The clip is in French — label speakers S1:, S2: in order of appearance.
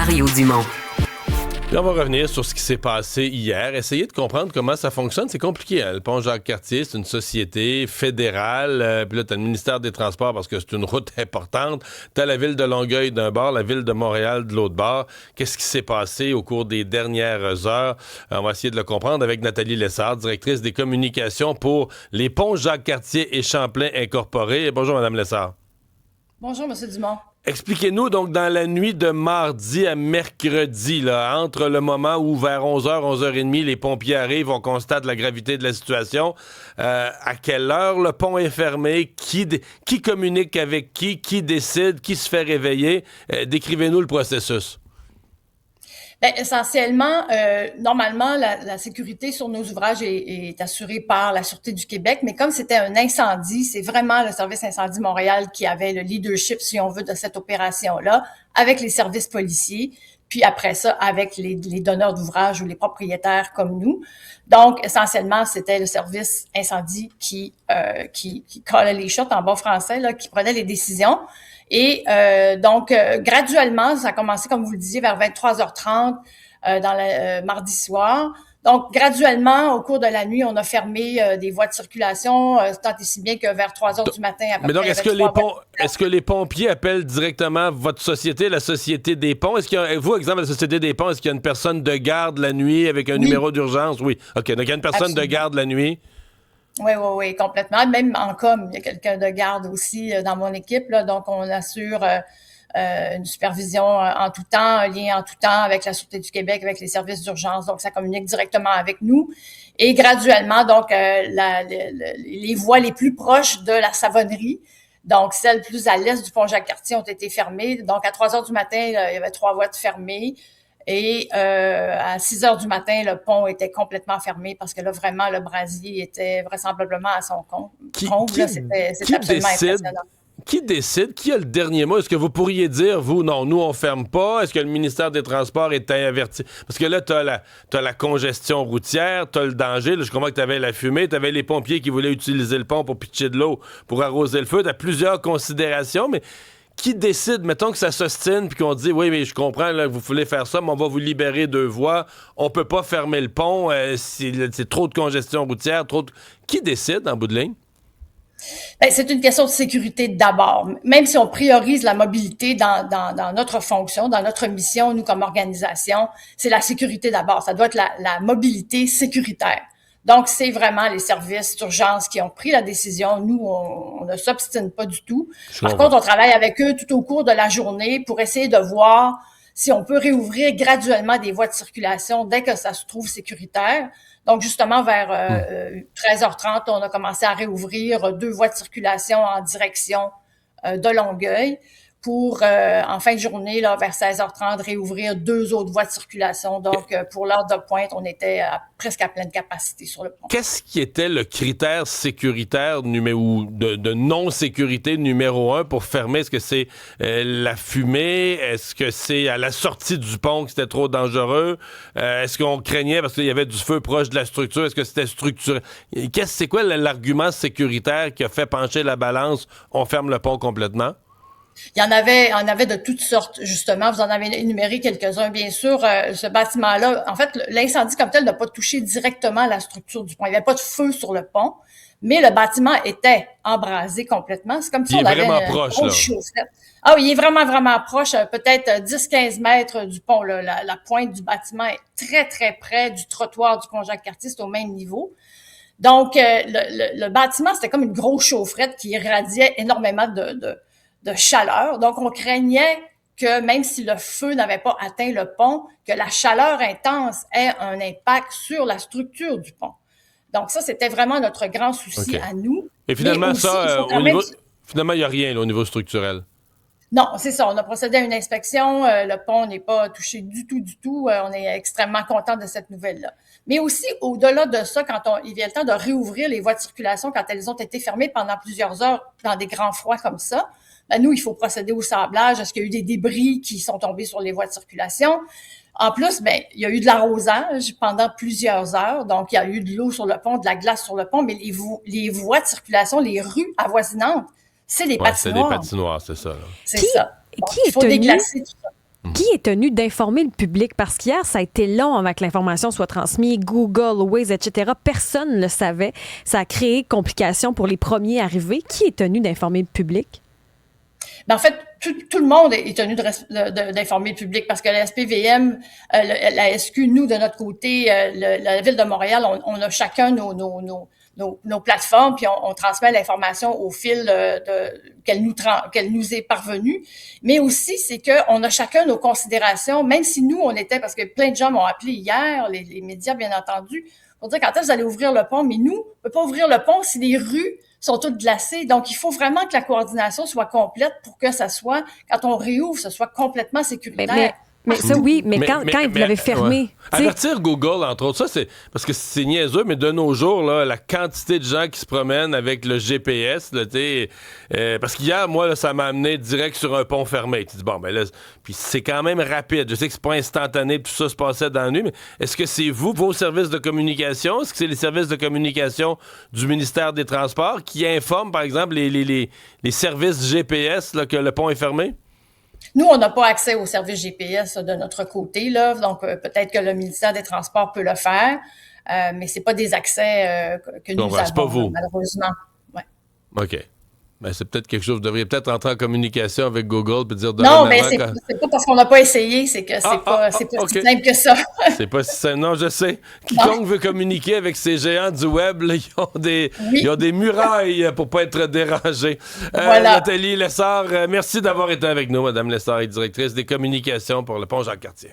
S1: Mario Dumont.
S2: Puis on va revenir sur ce qui s'est passé hier. Essayer de comprendre comment ça fonctionne, c'est compliqué. Hein? Le pont Jacques-Cartier, c'est une société fédérale. Puis là, t'as le ministère des Transports parce que c'est une route importante. T'as la ville de Longueuil d'un bord, la ville de Montréal de l'autre bord. Qu'est-ce qui s'est passé au cours des dernières heures? On va essayer de le comprendre avec Nathalie Lessard, directrice des communications pour les ponts Jacques-Cartier et Champlain Incorporés. Bonjour, Mme Lessard.
S3: Bonjour, M. Dumont.
S2: Expliquez-nous, donc, dans la nuit de mardi à mercredi, là, entre le moment où, vers 11h, 11h30, les pompiers arrivent, on constate la gravité de la situation, à quelle heure le pont est fermé, qui communique avec qui décide, qui se fait réveiller? Décrivez-nous le processus.
S3: Bien, essentiellement, normalement, la sécurité sur nos ouvrages est assurée par la Sûreté du Québec, mais comme c'était un incendie, c'est vraiment le Service Incendie Montréal qui avait le leadership, si on veut, de cette opération-là, avec les services policiers, puis après ça, avec les donneurs d'ouvrages ou les propriétaires comme nous. Donc, essentiellement, c'était le Service Incendie qui collait les shots en bon français, là, qui prenait les décisions. Et donc, graduellement, ça a commencé, comme vous le disiez, vers 23h30 mardi soir. Donc, graduellement, au cours de la nuit, on a fermé des voies de circulation, tant et si bien que vers 3h du matin, à peu près.
S2: Mais donc, est-ce que les pompiers appellent directement votre société, la Société des ponts? Est-ce qu'il y a, vous, exemple, la Société des ponts, est-ce qu'il y a une personne de garde la nuit avec un numéro d'urgence? Oui. OK, donc il y a une personne de garde la nuit?
S3: Oui, complètement. Même en com, il y a quelqu'un de garde aussi dans mon équipe, là, donc on assure une supervision en tout temps, un lien en tout temps avec la Sûreté du Québec, avec les services d'urgence, donc ça communique directement avec nous. Et graduellement, donc les voies les plus proches de la Savonnerie, donc celles plus à l'est du pont Jacques-Cartier, ont été fermées. Donc à 3h du matin, il y avait 3 voies de fermées. Et à 6h du matin, le pont était complètement fermé parce que là, vraiment, le brasier était vraisemblablement à son comble. C'était absolument impressionnant.
S2: Qui décide? Qui a le dernier mot? Est-ce que vous pourriez dire, vous, non, nous, on ferme pas? Est-ce que le ministère des Transports est averti? Parce que là, t'as la congestion routière, t'as le danger. Là, je comprends que t'avais la fumée, t'avais les pompiers qui voulaient utiliser le pont pour pitcher de l'eau, pour arroser le feu. T'as plusieurs considérations, mais qui décide, mettons que ça s'ostine, puis qu'on dit, oui, mais je comprends là, que vous voulez faire ça, mais on va vous libérer 2 voies, on peut pas fermer le pont, c'est trop de congestion routière, Qui décide, en bout de ligne?
S3: Bien, c'est une question de sécurité d'abord. Même si on priorise la mobilité dans notre fonction, dans notre mission, nous, comme organisation, c'est la sécurité d'abord. Ça doit être la mobilité sécuritaire. Donc, c'est vraiment les services d'urgence qui ont pris la décision. Nous, on ne s'obstine pas du tout. Par contre, on travaille avec eux tout au cours de la journée pour essayer de voir si on peut réouvrir graduellement des voies de circulation dès que ça se trouve sécuritaire. Donc, justement, vers 13h30, on a commencé à réouvrir 2 voies de circulation en direction de Longueuil pour, en fin de journée, là, vers 16h30, réouvrir 2 autres voies de circulation. Donc, pour l'heure de pointe, on était presque à pleine capacité sur le pont.
S2: Qu'est-ce qui était le critère sécuritaire ou de non-sécurité numéro 1 pour fermer? Est-ce que c'est la fumée? Est-ce que c'est à la sortie du pont que c'était trop dangereux? Est-ce qu'on craignait parce qu'il y avait du feu proche de la structure? Est-ce que c'était structuré? C'est quoi l'argument sécuritaire qui a fait pencher la balance? On ferme le pont complètement?
S3: Il y en avait de toutes sortes, justement. Vous en avez énuméré quelques-uns. Bien sûr, ce bâtiment-là, en fait, l'incendie comme tel n'a pas touché directement la structure du pont. Il n'y avait pas de feu sur le pont, mais le bâtiment était embrasé complètement. C'est comme si on avait une grosse chaussette. Ah oui, il est vraiment, vraiment proche, peut-être 10-15 mètres du pont. Là. La pointe du bâtiment est très, très près du trottoir du pont Jacques-Cartier. C'est au même niveau. Donc, le bâtiment, c'était comme une grosse chaufferette qui irradiait énormément de chaleur. Donc, on craignait que même si le feu n'avait pas atteint le pont, que la chaleur intense ait un impact sur la structure du pont. Donc, ça, c'était vraiment notre grand souci à nous.
S2: Et finalement, finalement, il n'y a rien là, au niveau structurel.
S3: Non, c'est ça. On a procédé à une inspection. Le pont n'est pas touché du tout. On est extrêmement content de cette nouvelle-là. Mais aussi, au-delà de ça, il vient le temps de réouvrir les voies de circulation quand elles ont été fermées pendant plusieurs heures dans des grands froids comme ça, nous, il faut procéder au sablage. Est-ce qu'il y a eu des débris qui sont tombés sur les voies de circulation? En plus, il y a eu de l'arrosage pendant plusieurs heures. Donc, il y a eu de l'eau sur le pont, de la glace sur le pont, mais les voies de circulation, les rues avoisinantes, c'est des patinoires.
S2: C'est des patinoires, c'est ça. Là.
S3: C'est ça. Donc, il faut déglacer tout ça.
S1: Qui est tenu d'informer le public? Parce qu'hier, ça a été long avant que l'information soit transmise. Google, Waze, etc. Personne ne le savait. Ça a créé complications pour les premiers arrivés. Qui est tenu d'informer le public?
S3: En fait, tout le monde est tenu d'informer le public parce que la SPVM, la SQ, nous, de notre côté, la Ville de Montréal, on a chacun nos plateformes, puis on transmet l'information au fil qu'elle nous est parvenue. Mais aussi, c'est qu'on a chacun nos considérations, même si nous, parce que plein de gens m'ont appelé hier, les médias, bien entendu, pour dire quand est-ce que vous allez ouvrir le pont, mais nous, on peut pas ouvrir le pont si les rues sont toutes glacées. Donc, il faut vraiment que la coordination soit complète pour que ça soit, quand on réouvre, ce soit complètement sécuritaire.
S1: Mais ça, oui, mais quand vous l'avez fermé...
S2: Ouais. Avertir Google, entre autres, ça, c'est... Parce que c'est niaiseux, mais de nos jours, là, la quantité de gens qui se promènent avec le GPS, là, parce qu'hier, moi, là, ça m'a amené direct sur un pont fermé. Tu dis, bon, ben là... Puis c'est quand même rapide. Je sais que c'est pas instantané, tout ça se passait dans la nuit, mais est-ce que c'est vous, vos services de communication? Est-ce que c'est les services de communication du ministère des Transports qui informent, par exemple, les services GPS là, que le pont est fermé?
S3: Nous, on n'a pas accès au service GPS de notre côté, là, donc peut-être que le ministère des Transports peut le faire, mais c'est pas des accès que nous avons,
S2: c'est pas vous.
S3: Malheureusement. Ouais.
S2: OK. Ben, c'est peut-être quelque chose, vous devriez peut-être entrer en communication avec Google et dire...
S3: Non, mais c'est pas parce qu'on n'a pas essayé, c'est que c'est pas
S2: okay.
S3: si simple que ça.
S2: C'est pas si simple. Non, je sais. Quiconque veut communiquer avec ces géants du web, là, ils ont des murailles pour pas être dérangés.
S3: Voilà.
S2: Nathalie Lessard, merci d'avoir été avec nous. Madame Lessard est directrice des communications pour le pont Jacques-Cartier.